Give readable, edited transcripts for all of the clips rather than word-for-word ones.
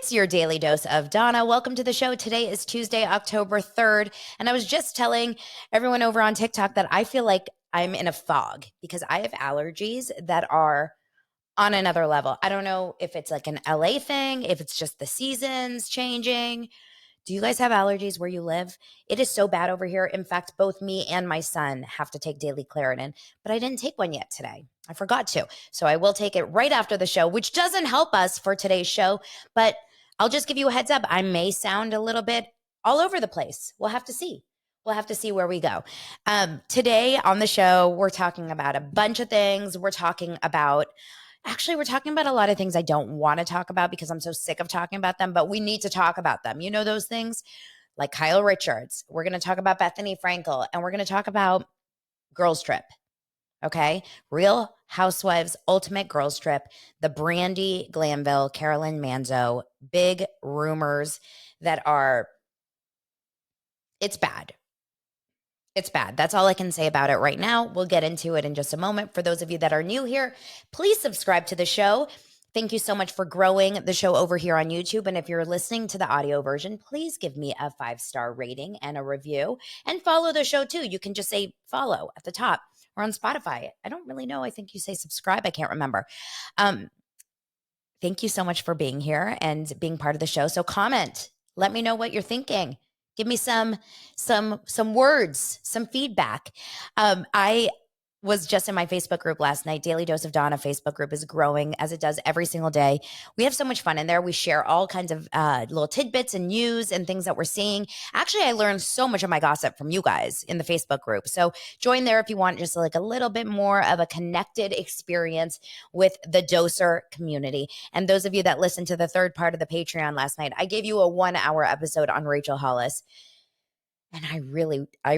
It's your daily dose of Donna. Welcome to the show. Today is Tuesday, October 3rd. And I was just telling everyone over on TikTok that I feel like I'm in a fog because I have allergies that are on another level. I don't know if it's like an LA thing, if it's just the seasons changing. Do you guys have allergies where you live? It is so bad over here. In fact, both me and my son have to take daily Claritin, but I didn't take one yet today. I forgot to. So I will take it right after the show, which doesn't help us for today's show, but I'll just give you a heads up. I may sound a little bit all over the place. We'll have to see. We'll have to see where we go. Today on the show, we're talking about a bunch of things. Actually, we're talking about a lot of things I don't want to talk about because I'm so sick of talking about them, but we need to talk about them. You know those things? Like Kyle Richards. We're going to talk about Bethenny Frankel, and we're going to talk about Girls Trip. Okay? Real Housewives Ultimate Girls Trip, the Brandi Glanville, Carolyn Manzo, big rumors that are, it's bad. It's bad. That's all I can say about it right now. We'll get into it in just a moment. For those of you that are new here, please subscribe to the show. Thank you so much for growing the show over here on YouTube. And if you're listening to the audio version, please give me a 5-star rating and a review and follow the show too. You can just say follow at the top or on Spotify. I don't really know. I think you say subscribe. I can't remember. Thank you so much for being here and being part of the show. So comment. Let me know what you're thinking. Give me some words, some feedback. I was just in my Facebook group last night. Daily Dose of Donna Facebook group is growing as it does every single day. We have so much fun in there. We share all kinds of little tidbits and news and things that we're seeing. Actually, I learned so much of my gossip from you guys in the Facebook group. So join there if you want just like a little bit more of a connected experience with the Doser community. And those of you that listened to the third part of the Patreon last night, I gave you a 1-hour episode on Rachel Hollis. And I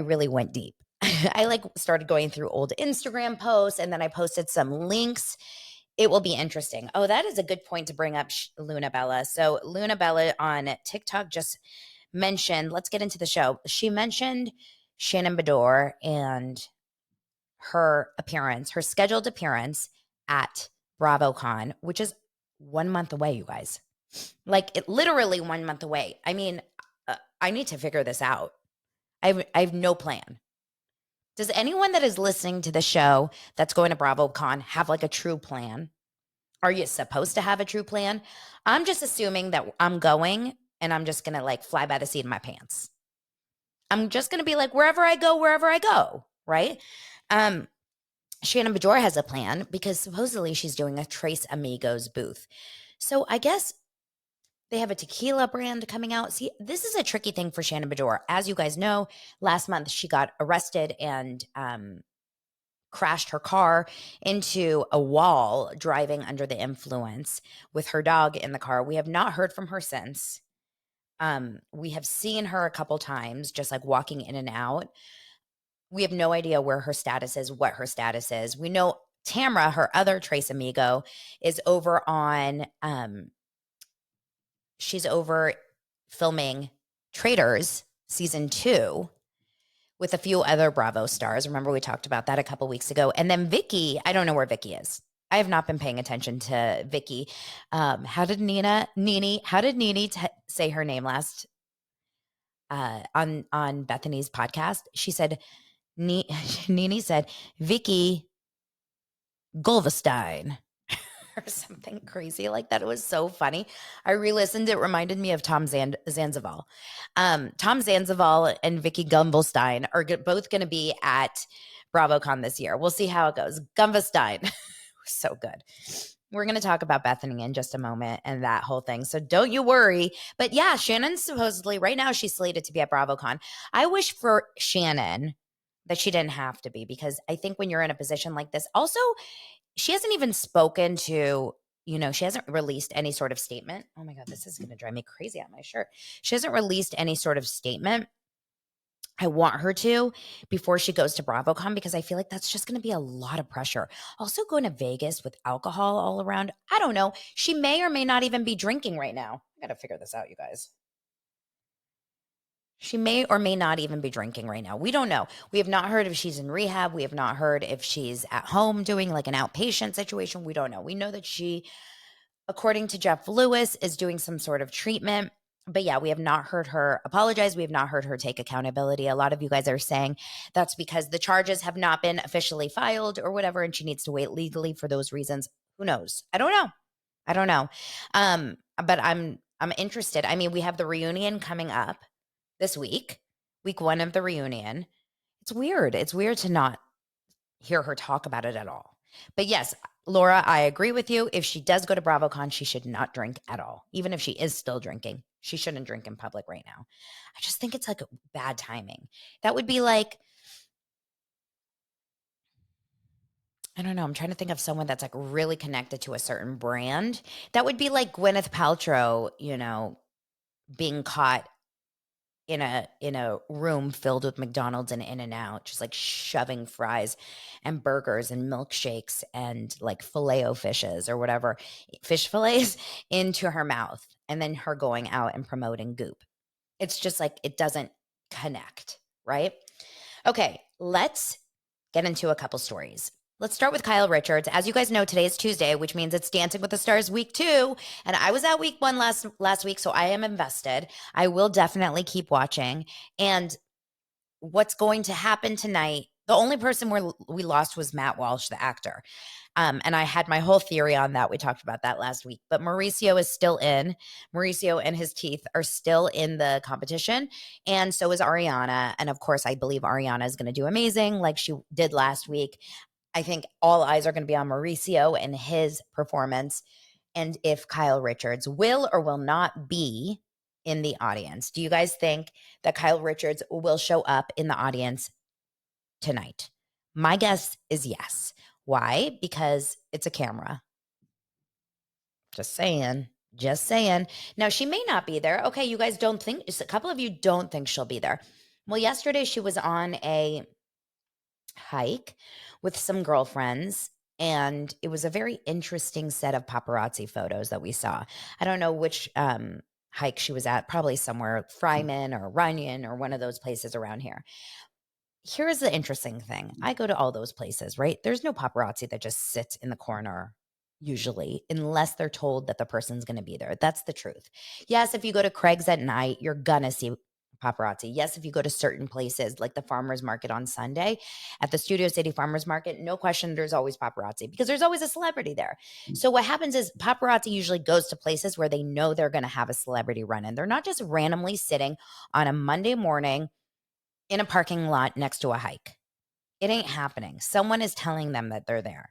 really went deep. I started going through old Instagram posts and then I posted some links. It will be interesting. Oh, that is a good point to bring up Luna Bella. So Luna Bella on TikTok just mentioned, let's get into the show. She mentioned Shannon Beador and her scheduled appearance at BravoCon, which is 1 month away, you guys. Literally 1 month away. I mean, I need to figure this out. I have no plan. Does anyone that is listening to the show that's going to BravoCon have like a true plan? Are you supposed to have a true plan? I'm just assuming that I'm going and I'm just going to like fly by the seat of my pants. I'm just going to be like, wherever I go, right? Shannon Beador has a plan because supposedly she's doing a Tres Amigos booth. So I guess they have a tequila brand coming out. See, this is a tricky thing for Shannon Beador. As you guys know, last month she got arrested and crashed her car into a wall driving under the influence with her dog in the car. We have not heard from her since. We have seen her a couple times just like walking in and out. We have no idea where her status is, what her status is. We know Tamra, her other Tres Amigo, is over on she's over filming Traitors season 2 with a few other Bravo stars. Remember we talked about that a couple weeks ago. And then Vicky, I don't know where Vicky is. I have not been paying attention to Vicky. How did Nene say her name last on Bethenny's podcast? She said, Nene said, Vicky Golvestein. Or something crazy like that. It was so funny. I re-listened. It reminded me of Tom Zanzival. Tom Zanzival and Vicky Gumbelstein are both going to be at BravoCon this year. We'll see how it goes. Gumbelstein. So good. We're going to talk about Bethenny in just a moment and that whole thing. So don't you worry. But yeah, Shannon supposedly right now she's slated to be at BravoCon. I wish for Shannon that she didn't have to be, because I think when you're in a position like this, also, she hasn't even spoken to, she hasn't released any sort of statement. Oh my God, this is going to drive me crazy on my shirt. She hasn't released any sort of statement. I want her to before she goes to BravoCon, because I feel like that's just going to be a lot of pressure. Also going to Vegas with alcohol all around. I don't know. She may or may not even be drinking right now. I got to figure this out, you guys. She may or may not even be drinking right now. We don't know. We have not heard if she's in rehab. We have not heard if she's at home doing like an outpatient situation. We don't know. We know that she according to Jeff Lewis, is doing some sort of treatment. But yeah, we have not heard her apologize. We have not heard her take accountability. A lot of you guys are saying that's because the charges have not been officially filed or whatever, and she needs to wait legally for those reasons. Who knows? I don't know. I don't know. But I'm interested. I mean, we have the reunion coming up this week 1 of the reunion. It's weird. It's weird to not hear her talk about it at all. But yes, Laura, I agree with you. If she does go to BravoCon, she should not drink at all. Even if she is still drinking, she shouldn't drink in public right now. I just think it's like bad timing. That would be like, I don't know. I'm trying to think of someone that's like really connected to a certain brand. That would be like Gwyneth Paltrow, being caught in a room filled with McDonald's and In-N-Out, just like shoving fries and burgers and milkshakes and like filet-o fishes or whatever, fish fillets into her mouth, and then her going out and promoting Goop. It's just like it doesn't connect, right? Okay, let's get into a couple stories. Let's start with Kyle Richards. As you guys know, today is Tuesday, which means it's Dancing with the Stars week 2. And I was at week 1 last week, so I am invested. I will definitely keep watching. And what's going to happen tonight, the only person we lost was Matt Walsh, the actor. And I had my whole theory on that. We talked about that last week. But Mauricio is still in. Mauricio and his teeth are still in the competition. And so is Ariana. And of course, I believe Ariana is going to do amazing like she did last week. I think all eyes are going to be on Mauricio and his performance, and if Kyle Richards will or will not be in the audience. Do you guys think that Kyle Richards will show up in the audience tonight? My guess is yes. Why? Because it's a camera. Just saying. Just saying. Now, she may not be there. Okay, you guys don't think, a couple of you don't think she'll be there. Well, yesterday she was on a hike with some girlfriends, and it was a very interesting set of paparazzi photos that we saw. I don't know which hike she was at, probably somewhere Fryman or Runyon or one of those places around here. Here's the interesting thing. I go to all those places, right? There's no paparazzi that just sits in the corner usually, unless they're told that the person's going to be there. That's the truth. Yes, if you go to Craig's at night, you're going to see paparazzi. Yes, if you go to certain places like the farmers market on Sunday, at the Studio City Farmers Market, no question, there's always paparazzi because there's always a celebrity there. So what happens is paparazzi usually goes to places where they know they're going to have a celebrity run in. They're not just randomly sitting on a Monday morning in a parking lot next to a hike. It ain't happening. Someone is telling them that they're there.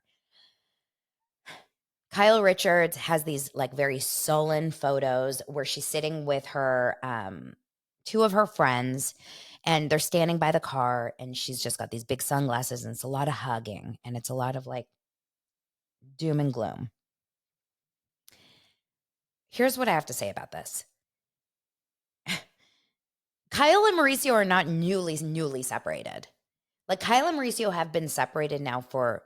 Kyle Richards has these like very sullen photos where she's sitting with her, 2 of her friends, and they're standing by the car, and she's just got these big sunglasses, and it's a lot of hugging, and it's a lot of like doom and gloom. Here's what I have to say about this. Kyle and Mauricio are not newly separated. Like Kyle and Mauricio have been separated now for,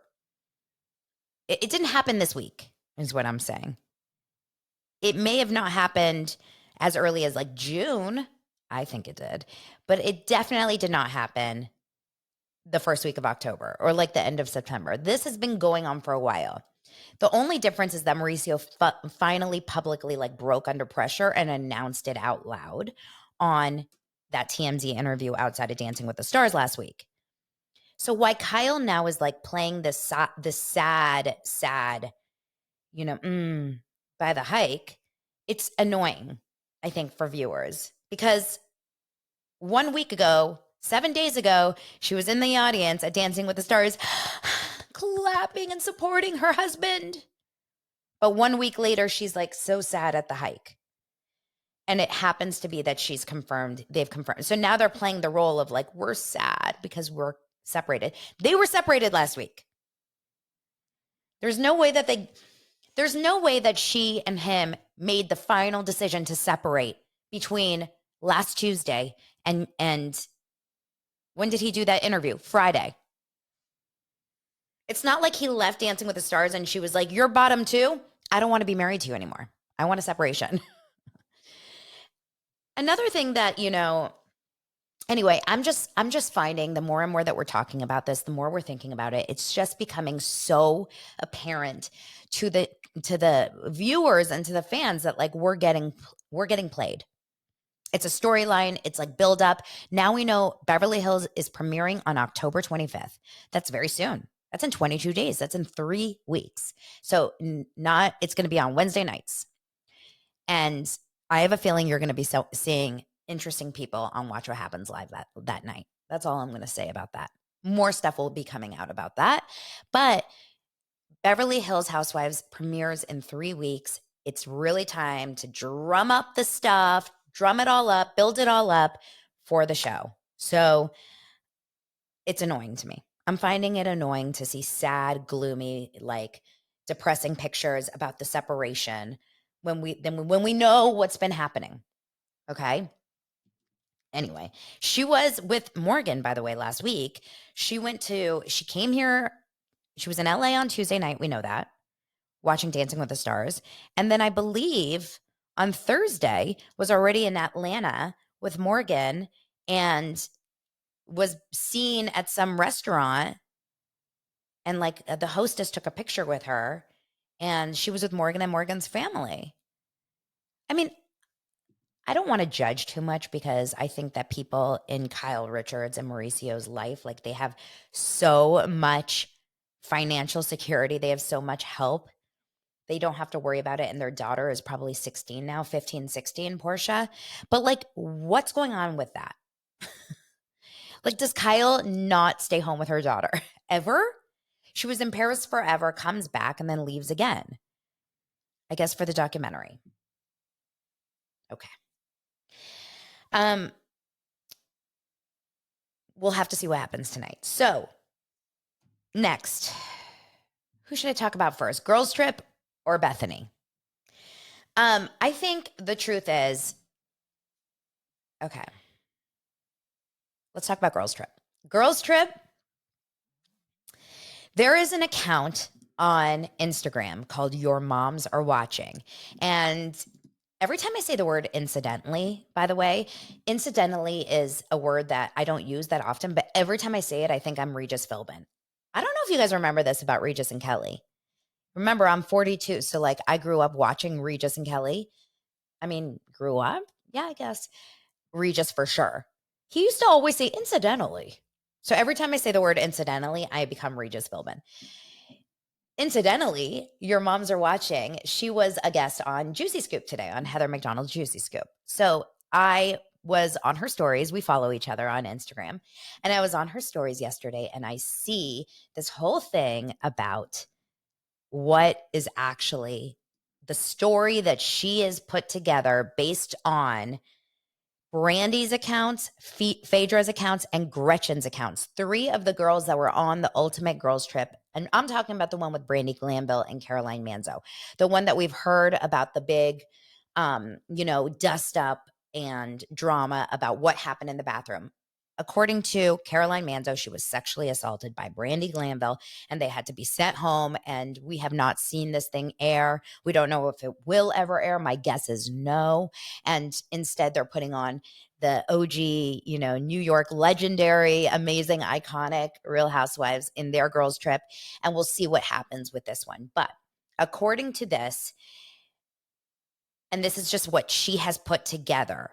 it didn't happen this week, is what I'm saying. It may have not happened as early as like June. I think it did, but it definitely did not happen the first week of October or like the end of September. This has been going on for a while. The only difference is that Mauricio finally publicly like broke under pressure and announced it out loud on that TMZ interview outside of Dancing with the Stars last week. So why Kyle now is like playing this sad, by the hike, it's annoying, I think, for viewers because 1 week ago, 7 days ago, she was in the audience at Dancing with the Stars, clapping and supporting her husband. But 1 week later, she's like so sad at the hike. And it happens to be that they've confirmed. So now they're playing the role of like, we're sad because we're separated. They were separated last week. There's no way that she and him made the final decision to separate between last Tuesday and when did he do that interview? Friday. It's not like he left Dancing with the Stars and she was like, you're bottom 2. I don't want to be married to you anymore. I want a separation. Another thing that, Anyway, I'm just finding the more and more that we're talking about this, the more we're thinking about it, it's just becoming so apparent to the viewers and to the fans that like we're getting played. It's a storyline. It's like build up. Now we know Beverly Hills is premiering on October 25th. That's very soon. That's in 22 days. That's in 3 weeks. So it's going to be on Wednesday nights. And I have a feeling you're going to be seeing interesting people on Watch What Happens Live that night. That's all I'm going to say about that. More stuff will be coming out about that. But Beverly Hills Housewives premieres in 3 weeks. It's really time to drum up the stuff, drum it all up, build it all up for the show. So it's annoying to me. I'm finding it annoying to see sad, gloomy, like depressing pictures about the separation when we know what's been happening. Okay. Anyway, she was with Morgan, by the way, last week. She came here. She was in LA on Tuesday night. We know that, watching Dancing with the Stars. And then I believe on Thursday was already in Atlanta with Morgan and was seen at some restaurant. And like the hostess took a picture with her and she was with Morgan and Morgan's family. I mean, I don't want to judge too much because I think that people in Kyle Richards and Mauricio's life, like they have so much financial security. They have so much help. They don't have to worry about it. And their daughter is probably 16 now, 15, 16, Portia. But like, what's going on with that? Like, does Kyle not stay home with her daughter ever? She was in Paris forever, comes back, and then leaves again. I guess for the documentary. Okay. We'll have to see what happens tonight. So, next, who should I talk about first? Girls Trip or Bethenny? I think the truth is, okay, let's talk about Girls Trip. Girls Trip, there is an account on Instagram called Your Moms Are Watching. And every time I say the word incidentally, by the way, incidentally is a word that I don't use that often, but every time I say it, I think I'm Regis Philbin. I don't know if you guys remember this about Regis and Kelly. Remember, I'm 42, so like I grew up watching Regis and Kelly. I mean, grew up? Yeah, I guess. Regis for sure. He used to always say incidentally. So every time I say the word incidentally, I become Regis Philbin. Incidentally, Your Moms Are Watching. She was a guest on Juicy Scoop today, on Heather McDonald's Juicy Scoop. So I was on her stories. We follow each other on Instagram. And I was on her stories yesterday and I see this whole thing about what is actually the story that she has put together based on Brandi's accounts, Phaedra's accounts, and Gretchen's accounts. 3 of the girls that were on the Ultimate Girls Trip. And I'm talking about the one with Brandi Glanville and Caroline Manzo. The one that we've heard about the big, dust up and drama about what happened in the bathroom. According to Caroline Manzo, she was sexually assaulted by Brandi Glanville and they had to be sent home. And we have not seen this thing air. We don't know if it will ever air. My guess is no. And instead, they're putting on the OG, New York legendary, amazing, iconic Real Housewives in their girls' trip. And we'll see what happens with this one. But according to this, and this is just what she has put together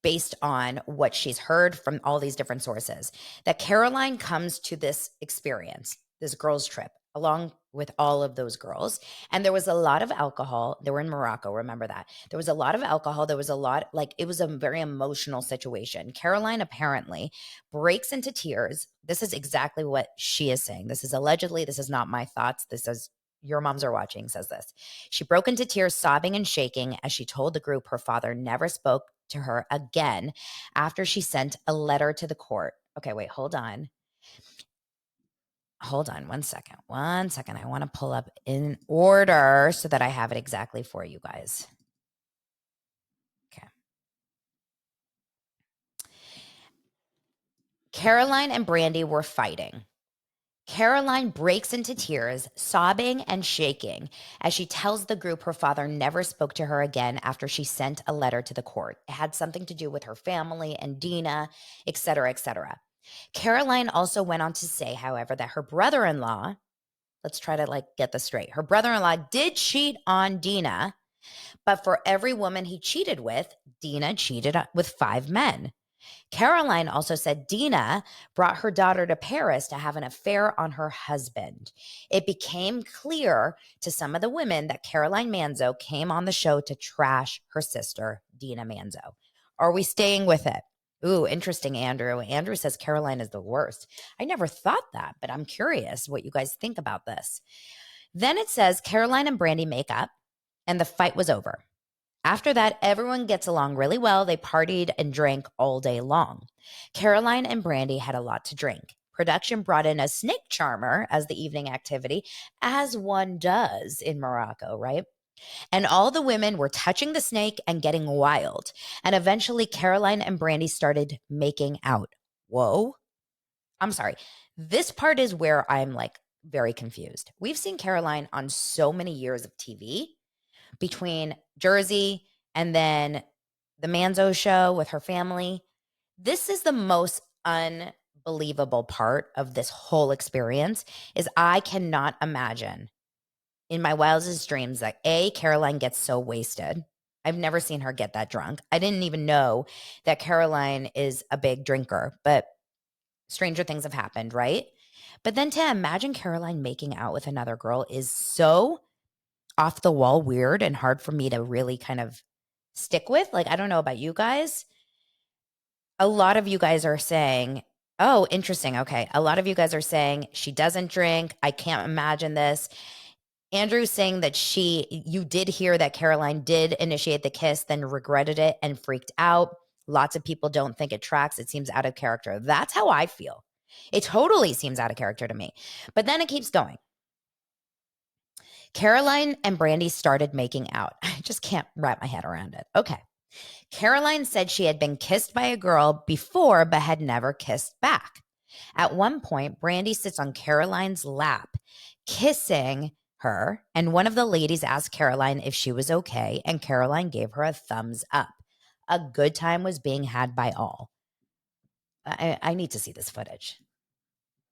based on what she's heard from all these different sources, that Caroline comes to this experience, this girls' trip, along with all of those girls. And there was a lot of alcohol. They were in Morocco, remember that. There was a lot of alcohol. There was a lot, it was a very emotional situation. Caroline apparently breaks into tears. This is exactly what she is saying. This is allegedly, this is not my thoughts. This is Your Moms Are Watching says this. She broke into tears, sobbing and shaking as she told the group her father never spoke to her again after she sent a letter to the court. Okay, wait, hold on. Hold on one second. I want to pull up in order so that I have it exactly for you guys. Okay. Caroline and Brandi were fighting. Caroline breaks into tears, sobbing and shaking, as she tells the group her father never spoke to her again after she sent a letter to the court. It had something to do with her family and Dina, et cetera, et cetera. Caroline also went on to say, however, that her brother-in-law, let's try to get this straight. Her brother-in-law did cheat on Dina, but for every woman he cheated with, Dina cheated with 5 men. Caroline also said Dina brought her daughter to Paris to have an affair on her husband. It became clear to some of the women that Caroline Manzo came on the show to trash her sister, Dina Manzo. Are we staying with it? Ooh, interesting, Andrew. Andrew says Caroline is the worst. I never thought that, but I'm curious what you guys think about this. Then it says Caroline and Brandi make up, and the fight was over. After that, everyone gets along really well. They partied and drank all day long. Caroline and Brandi had a lot to drink. Production brought in a snake charmer as the evening activity, as one does in Morocco, right? And all the women were touching the snake and getting wild. And eventually, Caroline and Brandi started making out. Whoa. I'm sorry. This part is where I'm very confused. We've seen Caroline on so many years of TV, between Jersey and then the Manzo show with her family. This is the most unbelievable part of this whole experience is I cannot imagine in my wildest dreams that Caroline gets so wasted. I've never seen her get that drunk. I didn't even know that Caroline is a big drinker, but stranger things have happened, right? But then to imagine Caroline making out with another girl is so off the wall weird and hard for me to really kind of stick with. I don't know about you guys. A lot of you guys are saying, oh, interesting. Okay. A lot of you guys are saying she doesn't drink. I can't imagine this. Andrew's saying that you did hear that Caroline did initiate the kiss, then regretted it and freaked out. Lots of people don't think it tracks. It seems out of character. That's how I feel. It totally seems out of character to me. But then it keeps going. Caroline and Brandi started making out. I just can't wrap my head around it. Okay. Caroline said she had been kissed by a girl before, but had never kissed back. At one point, Brandi sits on Caroline's lap, kissing her, and one of the ladies asked Caroline if she was okay, and Caroline gave her a thumbs up. A good time was being had by all. I need to see this footage.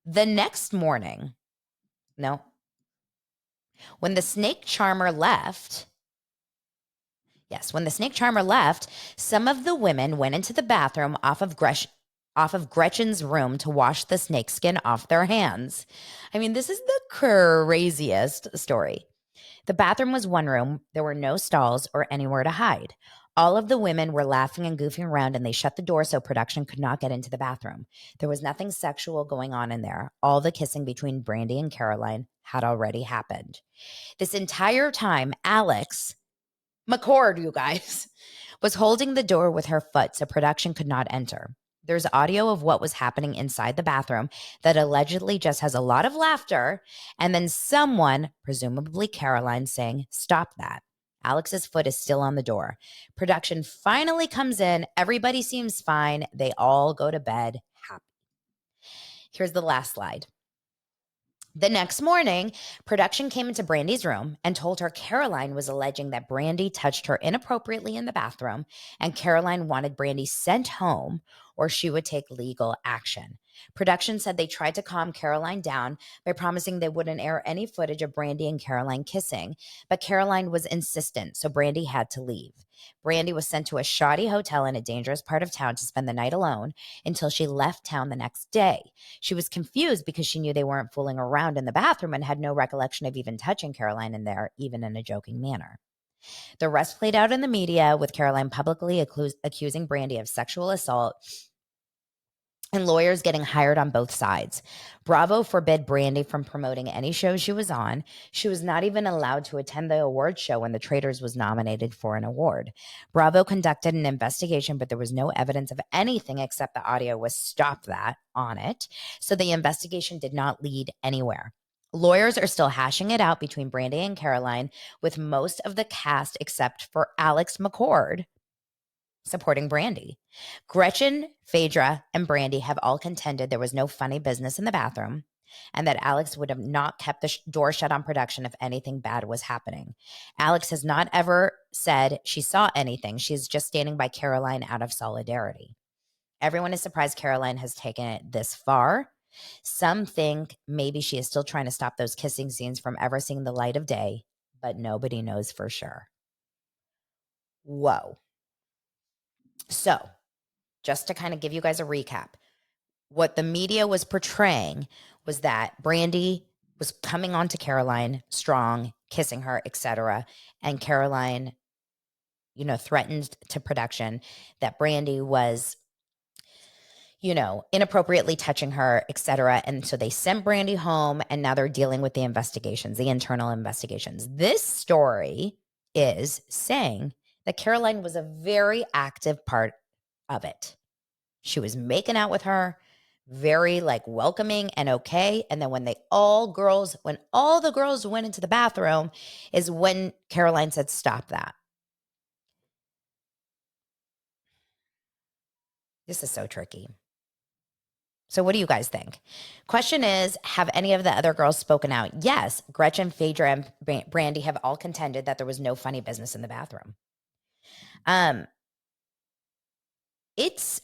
The next morning, when the snake charmer left, some of the women went into the bathroom off of Gretchen's room to wash the snakeskin off their hands. I mean, this is the craziest story. The bathroom was one room. There were no stalls or anywhere to hide. All of the women were laughing and goofing around, and they shut the door so production could not get into the bathroom. There was nothing sexual going on in there. All the kissing between Brandi and Caroline had already happened. This entire time, Alex McCord, you guys, was holding the door with her foot so production could not enter. There's audio of what was happening inside the bathroom that allegedly just has a lot of laughter, and then someone, presumably Caroline, saying, "Stop that." Alex's foot is still on the door. Production finally comes in. Everybody seems fine. They all go to bed happy. Here's the last slide. The next morning, production came into Brandi's room and told her Caroline was alleging that Brandi touched her inappropriately in the bathroom, and Caroline wanted Brandi sent home or she would take legal action. Production said they tried to calm Caroline down by promising they wouldn't air any footage of Brandi and Caroline kissing, but Caroline was insistent, so Brandi had to leave. Brandi was sent to a shoddy hotel in a dangerous part of town to spend the night alone until she left town the next day. She was confused because she knew they weren't fooling around in the bathroom and had no recollection of even touching Caroline in there, even in a joking manner. The rest played out in the media, with Caroline publicly accusing Brandi of sexual assault and lawyers getting hired on both sides. Bravo forbid Brandi from promoting any show she was on. She was not even allowed to attend the award show when The Traitors was nominated for an award. Bravo conducted an investigation, but there was no evidence of anything except the audio was "Stop That" on it. So the investigation did not lead anywhere. Lawyers are still hashing it out between Brandi and Caroline, with most of the cast except for Alex McCord supporting Brandi. Gretchen, Phaedra, and Brandi have all contended there was no funny business in the bathroom. and that Alex would have not kept the door shut on production if anything bad was happening. Alex has not ever said she saw anything. She's just standing by Caroline out of solidarity. Everyone is surprised Caroline has taken it this far. Some think maybe she is still trying to stop those kissing scenes from ever seeing the light of day, but nobody knows for sure. Whoa. So, just to kind of give you guys a recap, what the media was portraying was that Brandi was coming on to Caroline strong, kissing her, etc., and Caroline, threatened to production that Brandi was inappropriately touching her, etc. And so they sent Brandi home, and now they're dealing with the investigations, the internal investigations. This story is saying that Caroline was a very active part of it. She was making out with her, very welcoming and okay. And then when all the girls went into the bathroom is when Caroline said, stop that. This is so tricky. So what do you guys think? Question is, have any of the other girls spoken out? Yes, Gretchen, Phaedra, and Brandi have all contended that there was no funny business in the bathroom.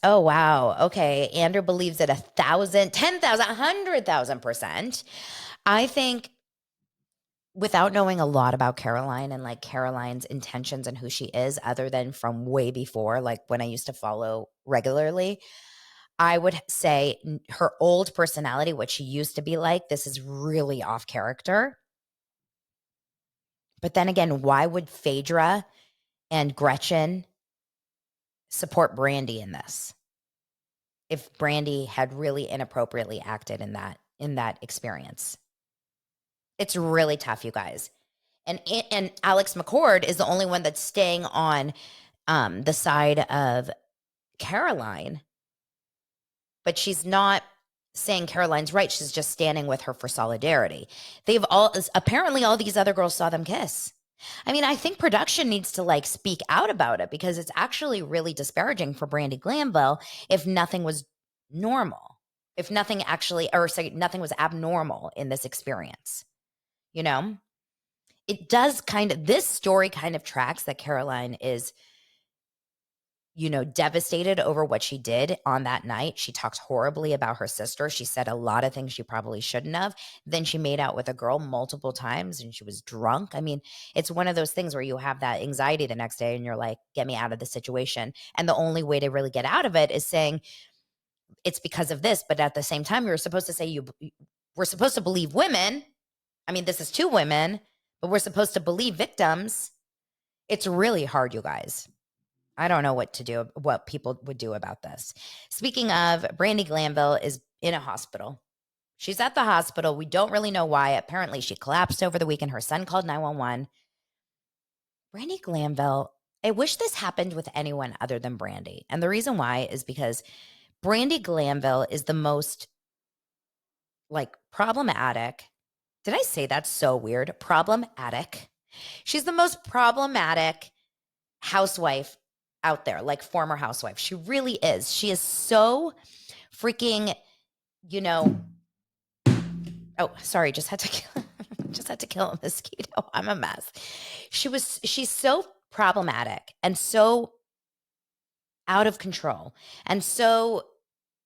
Oh, wow. Okay. Andrew believes it 1,000, 10,000, 100,000%. I think without knowing a lot about Caroline and Caroline's intentions and who she is, other than from way before, when I used to follow regularly, I would say her old personality, what she used to be like, this is really off character. But then again, why would Phaedra and Gretchen support Brandi in this? If Brandi had really inappropriately acted in that experience. It's really tough, you guys. And Alex McCord is the only one that's staying on the side of Caroline. But she's not saying Caroline's right. She's just standing with her for solidarity. Apparently all these other girls saw them kiss. I mean, I think production needs to speak out about it, because it's actually really disparaging for Brandi Glanville if nothing was normal, if nothing nothing was abnormal in this experience. It does this story kind of tracks that Caroline is devastated over what she did on that night. She talked horribly about her sister. She said a lot of things she probably shouldn't have. Then she made out with a girl multiple times and she was drunk. I mean, it's one of those things where you have that anxiety the next day and you're like, get me out of the situation. And the only way to really get out of it is saying it's because of this. But at the same time, you're supposed to say we're supposed to believe women. I mean, this is two women, but we're supposed to believe victims. It's really hard, you guys. I don't know what people would do about this. Speaking of, Brandi Glanville is in a hospital. She's at the hospital. We don't really know why. Apparently, she collapsed over the weekend. Her son called 911. Brandi Glanville, I wish this happened with anyone other than Brandi. And the reason why is because Brandi Glanville is the most problematic. Did I say that's so weird? Problematic. She's the most problematic housewife out there, former housewife. She really is. She is so freaking, oh, sorry, just had to kill a mosquito. I'm a mess. She's so problematic and so out of control and so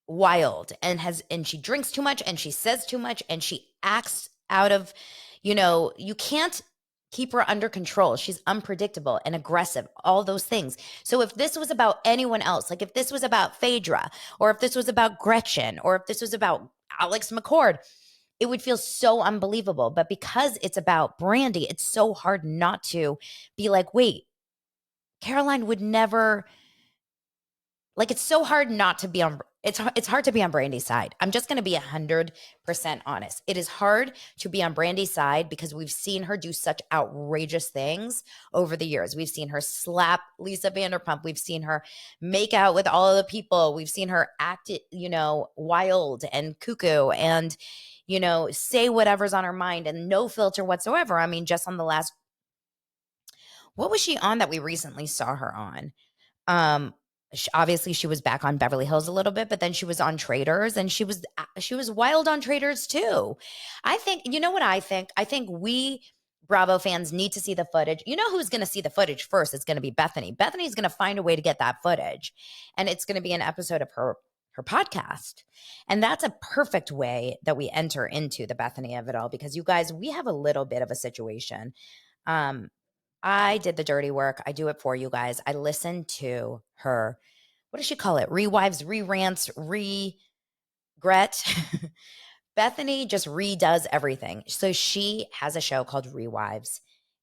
wild and she drinks too much and she says too much and she acts out of, you can't keep her under control. She's unpredictable and aggressive, all those things. So if this was about anyone else, if this was about Phaedra, or if this was about Gretchen, or if this was about Alex McCord, it would feel so unbelievable. But because it's about Brandi, it's so hard not to be like, wait, Caroline would never, it's so hard not to be on, it's hard to be on Brandi's side. I'm just going to be 100% honest. It is hard to be on Brandi's side because we've seen her do such outrageous things over the years. We've seen her slap Lisa Vanderpump. We've seen her make out with all of the people. We've seen her act, wild and cuckoo and, say whatever's on her mind and no filter whatsoever. I mean, just on the last, what was she on that we recently saw her on? obviously she was back on Beverly Hills a little bit, but then she was on Traders, and she was wild on Traders too. I think, you know what I think? I think we Bravo fans need to see the footage. You know who's going to see the footage first? It's going to be Bethenny. Bethany's going to find a way to get that footage, and it's going to be an episode of her podcast. And that's a perfect way that we enter into the Bethenny of it all, because you guys, we have a little bit of a situation. I did the dirty work. I do it for you guys. I listened to her, what does she call it? Rewives, re-rants, regret. Bethenny just redoes everything. So she has a show called Rewives.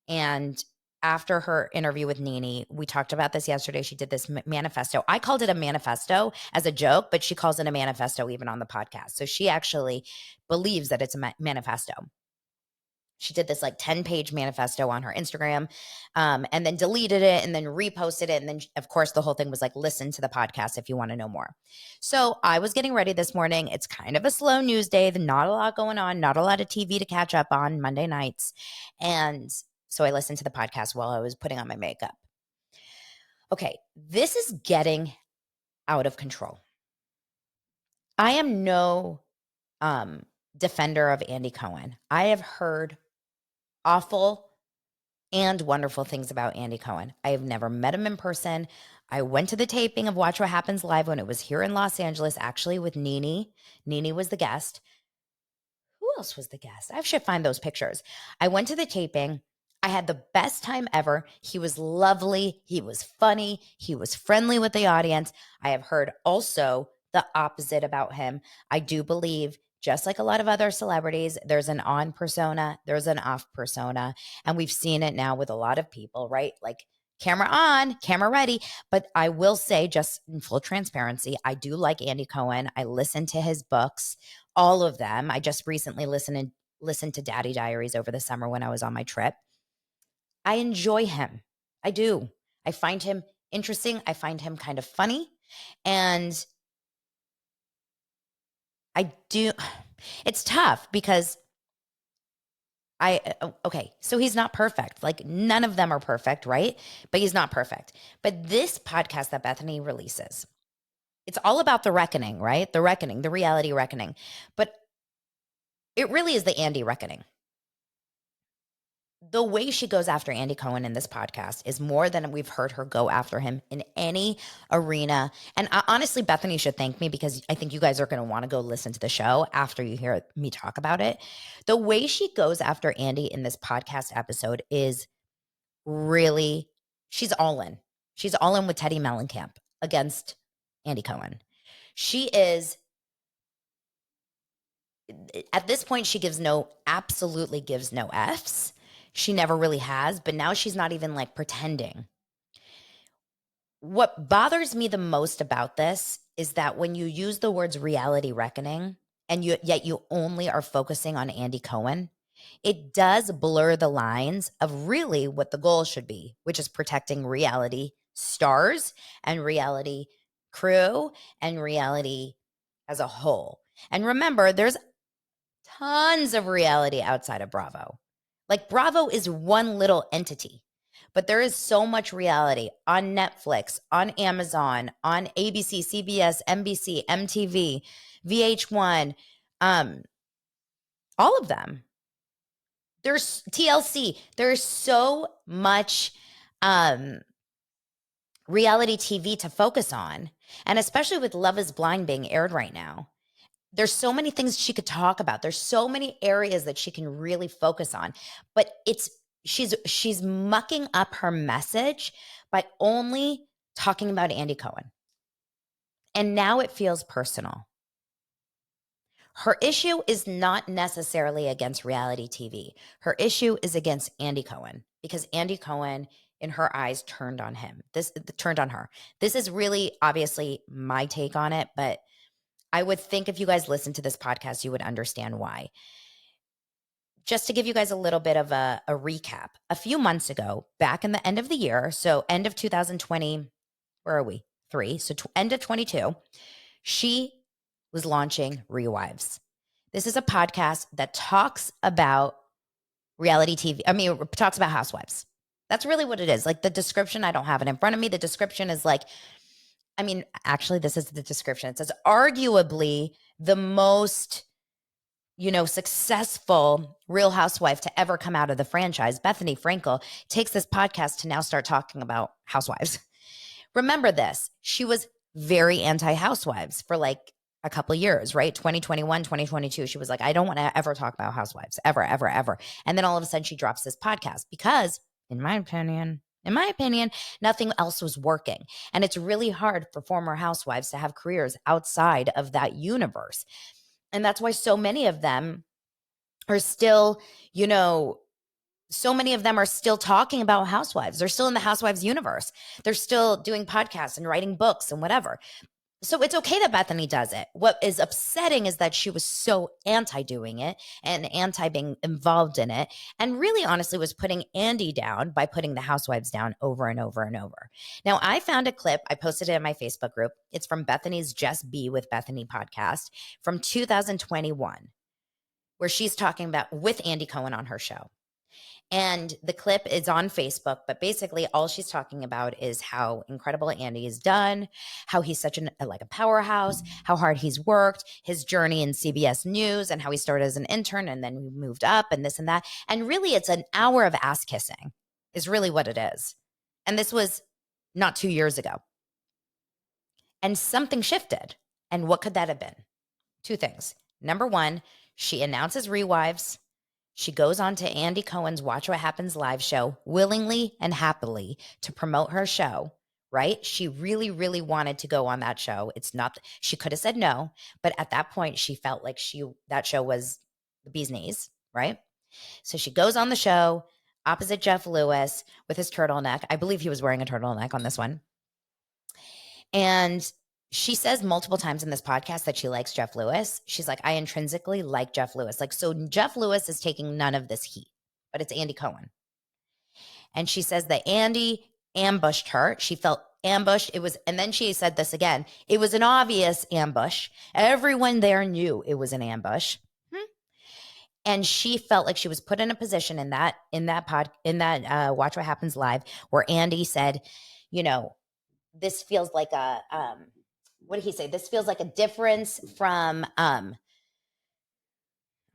And after her interview with Nene, we talked about this yesterday. She did this manifesto. I called it a manifesto as a joke, but she calls it a manifesto even on the podcast. So she actually believes that it's a manifesto. She did this like 10-page manifesto on her Instagram, and then deleted it and then reposted it. And then, of course, the whole thing was like, listen to the podcast if you want to know more. So I was getting ready this morning. It's kind of a slow news day. Not a lot going on, not a lot of TV to catch up on Monday nights. And so I listened to the podcast while I was putting on my makeup. Okay, this is getting out of control. I am no defender of Andy Cohen. I have heard awful and wonderful things about Andy Cohen. I have never met him in person. I went to the taping of Watch What Happens Live when it was here in Los Angeles, actually with Nene. Nene was the guest. Who else was the guest? I should find those pictures. I went to the taping. I had the best time ever. He was lovely. He was funny. He was friendly with the audience. I have heard also the opposite about him. I do believe, just like a lot of other celebrities, there's an on persona, there's an off persona. And we've seen it now with a lot of people, right? Like camera on, camera ready. But I will say, just in full transparency, I do like Andy Cohen. I listen to his books, all of them. I just recently listened to Daddy Diaries over the summer when I was on my trip. I enjoy him. I do. I find him interesting. I find him kind of funny. And I do. It's tough because okay, so he's not perfect. Like none of them are perfect, right? But he's not perfect. But this podcast that Bethenny releases, it's all about the reckoning, right? The reckoning, the reality reckoning. But it really is the Andy reckoning. The way she goes after Andy Cohen in this podcast is more than we've heard her go after him in any arena. And honestly, Bethenny should thank me, because I think you guys are going to want to go listen to the show after you hear me talk about it. The way she goes after Andy in this podcast episode is really, she's all in. She's all in with Teddy Mellencamp against Andy Cohen. She is, at this point, she absolutely gives no Fs. She never really has, but now she's not even like pretending. What bothers me the most about this is that when you use the words reality reckoning and yet you only are focusing on Andy Cohen, it does blur the lines of really what the goal should be, which is protecting reality stars and reality crew and reality as a whole. And remember, there's tons of reality outside of Bravo. Like Bravo is one little entity, but there is so much reality on Netflix, on Amazon, on ABC, CBS, NBC, MTV, VH1, all of them. There's TLC. There's so much reality TV to focus on. And especially with Love is Blind being aired right now, there's so many things she could talk about. There's so many areas that she can really focus on. But she's mucking up her message by only talking about Andy Cohen. And now it feels personal. Her issue is not necessarily against reality TV. Her issue is against Andy Cohen, because Andy Cohen, in her eyes, turned on her. This is really obviously my take on it, but I would think if you guys listen to this podcast, you would understand why. Just to give you guys a little bit of a recap, a few months ago, back in the end of the year, so end of 2020, where are we? End of 22, she was launching Rewives. This is a podcast that talks about reality TV. I mean, it talks about housewives. That's really what it is. Like the description, I don't have it in front of me. The description is like I mean, actually, this is the description. It says, arguably the most, successful Real Housewife to ever come out of the franchise, Bethenny Frankel, takes this podcast to now start talking about housewives. Remember this, she was very anti-housewives for like a couple of years, right? 2021, 2022. She was like, I don't want to ever talk about housewives, ever, ever, ever. And then all of a sudden she drops this podcast because, in my opinion, nothing else was working. And it's really hard for former housewives to have careers outside of that universe. And that's why so many of them are still, so many of them are still talking about housewives. They're still in the housewives universe. They're still doing podcasts and writing books and whatever. So it's okay that Bethenny does it. What is upsetting is that she was so anti doing it and anti being involved in it. And really, honestly, was putting Andy down by putting the housewives down over and over and over. Now, I found a clip. I posted it in my Facebook group. It's from Bethenny's Just Be with Bethenny podcast from 2021, where she's talking about with Andy Cohen on her show. And the clip is on Facebook, but basically all she's talking about is how incredible Andy has done, how he's such a powerhouse, how hard he's worked, his journey in CBS News, and how he started as an intern and then we moved up and this and that. And really, it's an hour of ass kissing is really what it is. And this was not 2 years ago. And something shifted. And what could that have been? Two things. Number one, she announces Rewives. She goes on to Andy Cohen's Watch What Happens live show willingly and happily to promote her show, right? She really, really wanted to go on that show. It's not, she could have said no, but at that point she felt like that show was the bee's knees, right? So she goes on the show opposite Jeff Lewis with his turtleneck. I believe he was wearing a turtleneck on this one. And she says multiple times in this podcast that she likes Jeff Lewis. She's like, I intrinsically like Jeff Lewis. Like, so Jeff Lewis is taking none of this heat, but it's Andy Cohen. And she says that Andy ambushed her. She felt ambushed. And then she said this again. It was an obvious ambush. Everyone there knew it was an ambush. And she felt like she was put in a position in that Watch What Happens live where Andy said, this feels like what did he say? This feels like a difference from, I'm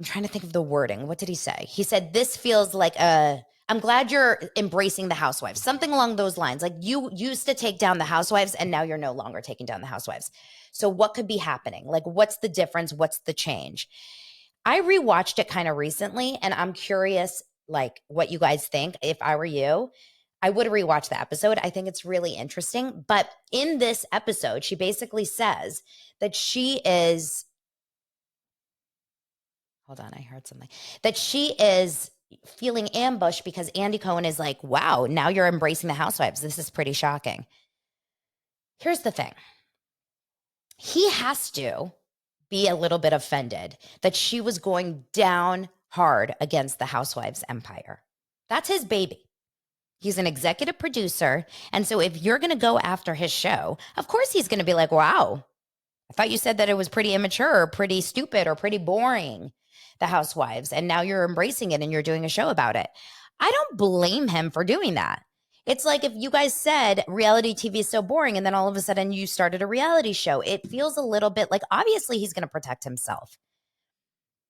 trying to think of the wording. What did he say? He said, this feels like I'm glad you're embracing the housewives. Something along those lines. Like you used to take down the housewives and now you're no longer taking down the housewives. So what could be happening? Like, what's the difference? What's the change? I rewatched it kind of recently and I'm curious, like what you guys think. If I were you, I would rewatch the episode. I think it's really interesting. But in this episode, she basically says that she is, hold on, I heard something, that she is feeling ambushed because Andy Cohen is like, wow, now you're embracing the housewives. This is pretty shocking. Here's the thing. He has to be a little bit offended that she was going down hard against the housewives empire. That's his baby. He's an executive producer. And so if you're going to go after his show, of course he's going to be like, wow, I thought you said that it was pretty immature or pretty stupid or pretty boring, the housewives. And now you're embracing it and you're doing a show about it. I don't blame him for doing that. It's like if you guys said reality TV is so boring and then all of a sudden you started a reality show, it feels a little bit like obviously he's going to protect himself.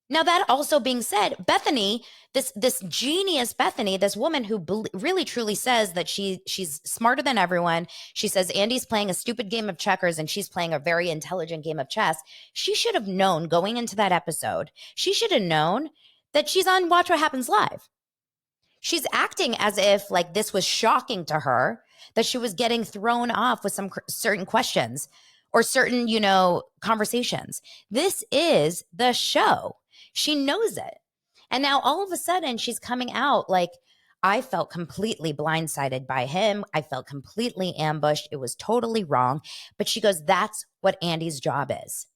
Now, that also being said, Bethenny, this genius Bethenny, this woman who really truly says that she's smarter than everyone. She says Andy's playing a stupid game of checkers and she's playing a very intelligent game of chess. She should have known going into that episode. She should have known that she's on Watch What Happens Live. She's acting as if like this was shocking to her, that she was getting thrown off with some certain questions or certain, conversations. This is the show. She knows it. And now all of a sudden she's coming out like, I felt completely blindsided by him. I felt completely ambushed. It was totally wrong. But she goes, that's what Andy's job is.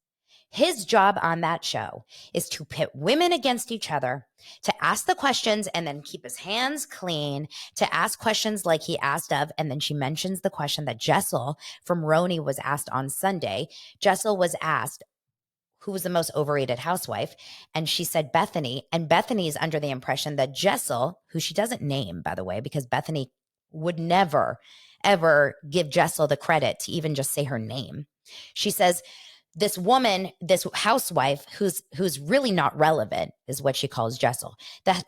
His job on that show is to pit women against each other, to ask the questions and then keep his hands clean, to ask questions like he asked of. And then she mentions the question that Jessel from Roni was asked on Sunday. Jessel was asked, who was the most overrated housewife? And she said Bethenny. And Bethenny is under the impression that Jessel, who she doesn't name, by the way, because Bethenny would never ever give Jessel the credit to even just say her name. She says, this woman, this housewife who's really not relevant is what she calls Jessel.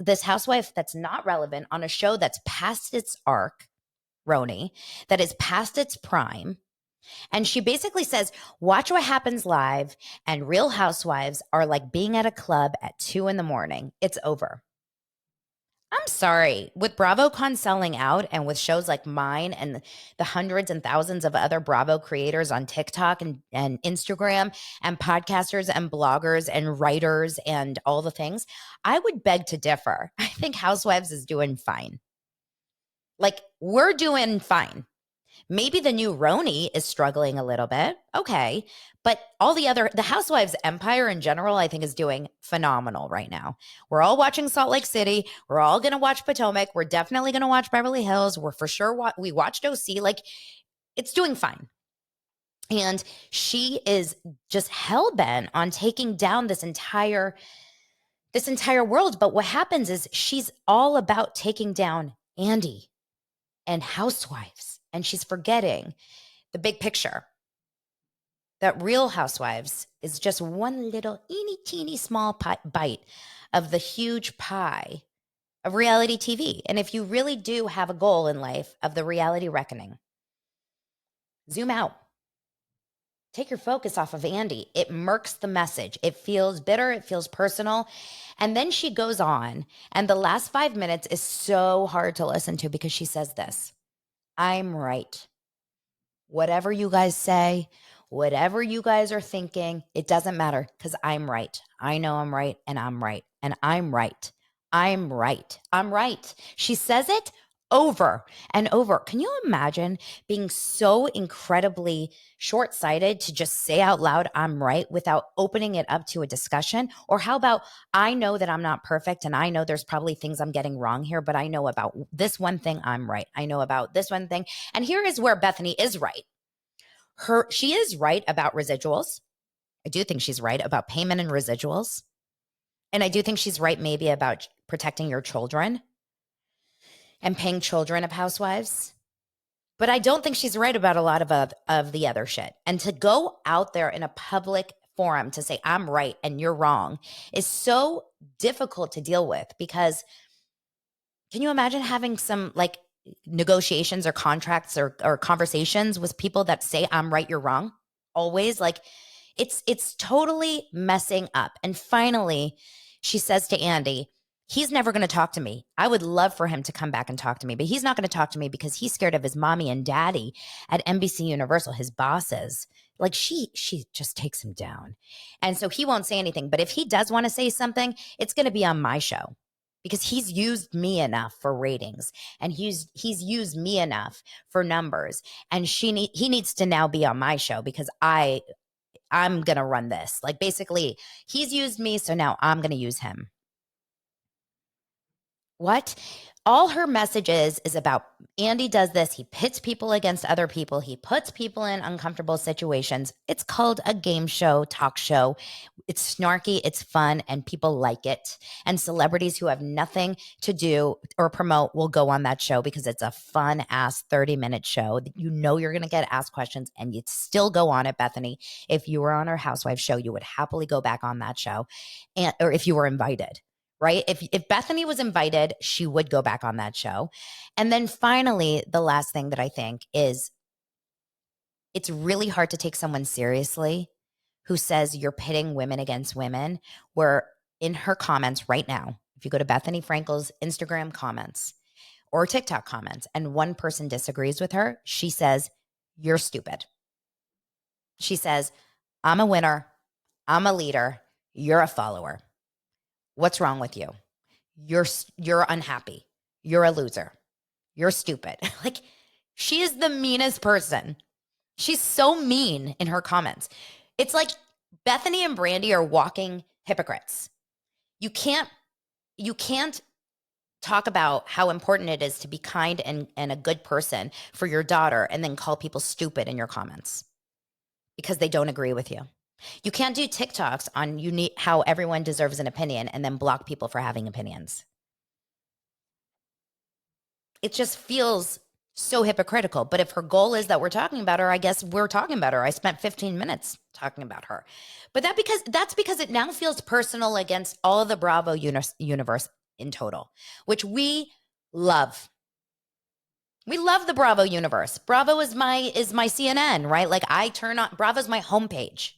This housewife that's not relevant on a show that's past its arc, RHONY, that is past its prime. And she basically says, watch what happens live, and Real Housewives are like being at a club at 2 a.m. It's over. I'm sorry. With BravoCon selling out and with shows like mine and the hundreds and thousands of other Bravo creators on TikTok and Instagram and podcasters and bloggers and writers and all the things, I would beg to differ. I think Housewives is doing fine. Like, we're doing fine. Maybe the new RHONY is struggling a little bit. Okay. But the Housewives empire in general, I think is doing phenomenal right now. We're all watching Salt Lake City. We're all going to watch Potomac. We're definitely going to watch Beverly Hills. We're for sure. We watched OC. Like, it's doing fine. And she is just hell-bent on taking down this entire world. But what happens is she's all about taking down Andy and Housewives. And she's forgetting the big picture. That Real Housewives is just one little teeny small bite of the huge pie of reality TV. And if you really do have a goal in life of the reality reckoning, zoom out. Take your focus off of Andy. It murks the message. It feels bitter. It feels personal. And then she goes on, and the last 5 minutes is so hard to listen to because she says this: I'm right. Whatever you guys say, whatever you guys are thinking, it doesn't matter because I'm right. I know I'm right, and I'm right, and I'm right. I'm right. I'm right. She says it over and over. Can you imagine being so incredibly short-sighted to just say out loud, I'm right, without opening it up to a discussion? Or how about, I know that I'm not perfect, and I know there's probably things I'm getting wrong here, but I know about this one thing I'm right. I know about this one thing. And here is where Bethenny is right. She is right about residuals. I do think she's right about payment and residuals. And I do think she's right maybe about protecting your children and paying children of housewives. But I don't think she's right about a lot of the other shit. And to go out there in a public forum to say, I'm right and you're wrong, is so difficult to deal with, because can you imagine having some like negotiations or contracts or conversations with people that say, I'm right, you're wrong? Always. Like, it's totally messing up. And finally, she says to Andy, he's never going to talk to me. I would love for him to come back and talk to me, but he's not going to talk to me because he's scared of his mommy and daddy at NBC Universal, his bosses. Like, she just takes him down. And so he won't say anything. But if he does want to say something, it's going to be on my show, because he's used me enough for ratings, and he's used me enough for numbers. And he needs to now be on my show because I'm going to run this. Like, basically, he's used me, so now I'm going to use him. What? All her message is about Andy does this. He pits people against other people. He puts people in uncomfortable situations. It's called a game show, talk show. It's snarky, it's fun, and people like it. And celebrities who have nothing to do or promote will go on that show because it's a fun-ass 30-minute show. You know you're going to get asked questions, and you'd still go on it, Bethenny. If you were on her Housewives show, you would happily go back on that show, or if you were invited. Right? If Bethenny was invited, she would go back on that show. And then finally, the last thing that I think is, it's really hard to take someone seriously who says you're pitting women against women, where in her comments right now, if you go to Bethenny Frankel's Instagram comments or TikTok comments and one person disagrees with her, she says, you're stupid. She says, I'm a winner. I'm a leader. You're a follower. What's wrong with you? You're unhappy. You're a loser. You're stupid. Like, she is the meanest person. She's so mean in her comments. It's like Bethenny and Brandi are walking hypocrites. You can't talk about how important it is to be kind and a good person for your daughter and then call people stupid in your comments because they don't agree with you. You can't do TikToks on how everyone deserves an opinion and then block people for having opinions. It just feels So hypocritical. But if her goal is that we're talking about her, I guess we're talking about her. I spent 15 minutes talking about her. But that's because it now feels personal against all of the Bravo universe in total, which we love. We love the Bravo universe. Bravo is my CNN, right? Like I turn on Bravo's my homepage.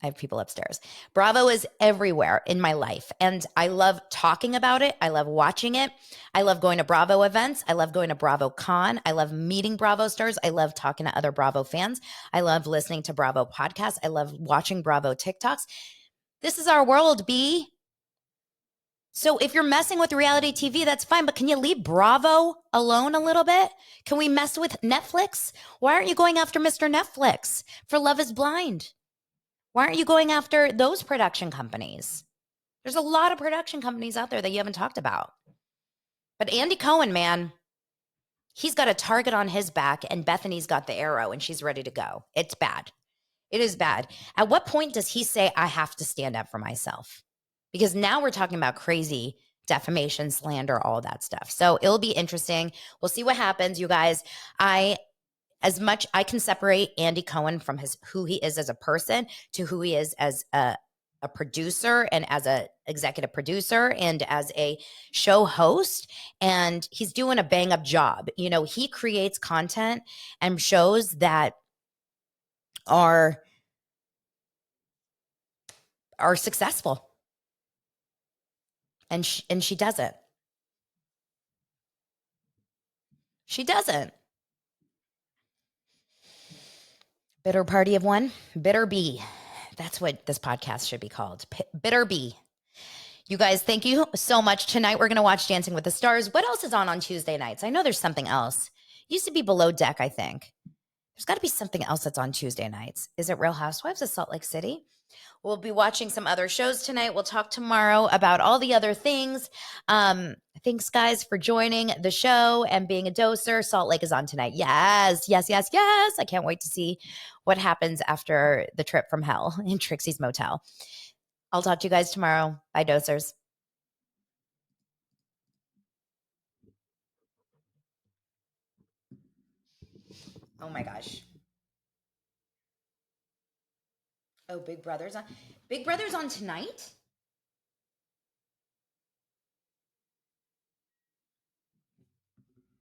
I have people upstairs. Bravo is everywhere in my life. And I love talking about it. I love watching it. I love going to Bravo events. I love going to Bravo Con. I love meeting Bravo stars. I love talking to other Bravo fans. I love listening to Bravo podcasts. I love watching Bravo TikToks. This is our world, B. So if you're messing with reality TV, that's fine. But can you leave Bravo alone a little bit? Can we mess with Netflix? Why aren't you going after Mr. Netflix for Love is Blind? Why aren't you going after those production companies? There's a lot of production companies out there that you haven't talked about. But Andy Cohen, man, he's got a target on his back and Bethenny's got the arrow and she's ready to go. It's bad. It is bad. At what point does he say, I have to stand up for myself? Because now we're talking about crazy defamation, slander, all that stuff. So it'll be interesting. We'll see what happens, you guys. As much I can separate Andy Cohen from who he is as a person to who he is as a producer and as a executive producer and as a show host. And he's doing a bang up job. You know, he creates content and shows that are successful. And she doesn't. She doesn't. Bitter party of one, bitter bee. That's what this podcast should be called. Bitter bee. You guys, thank you so much. Tonight, we're going to watch Dancing with the Stars. What else is on Tuesday nights? I know there's something else. It used to be Below Deck, I think. There's got to be something else that's on Tuesday nights. Is it Real Housewives of Salt Lake City? We'll be watching some other shows tonight. We'll talk tomorrow about all the other things. Thanks, guys, for joining the show and being a doser. Salt Lake is on tonight. Yes, yes, yes, yes. I can't wait to see what happens after the trip from hell in Trixie's Motel. I'll talk to you guys tomorrow. Bye, dosers. Oh my gosh. Oh, Big Brother's on. Big Brother's on tonight?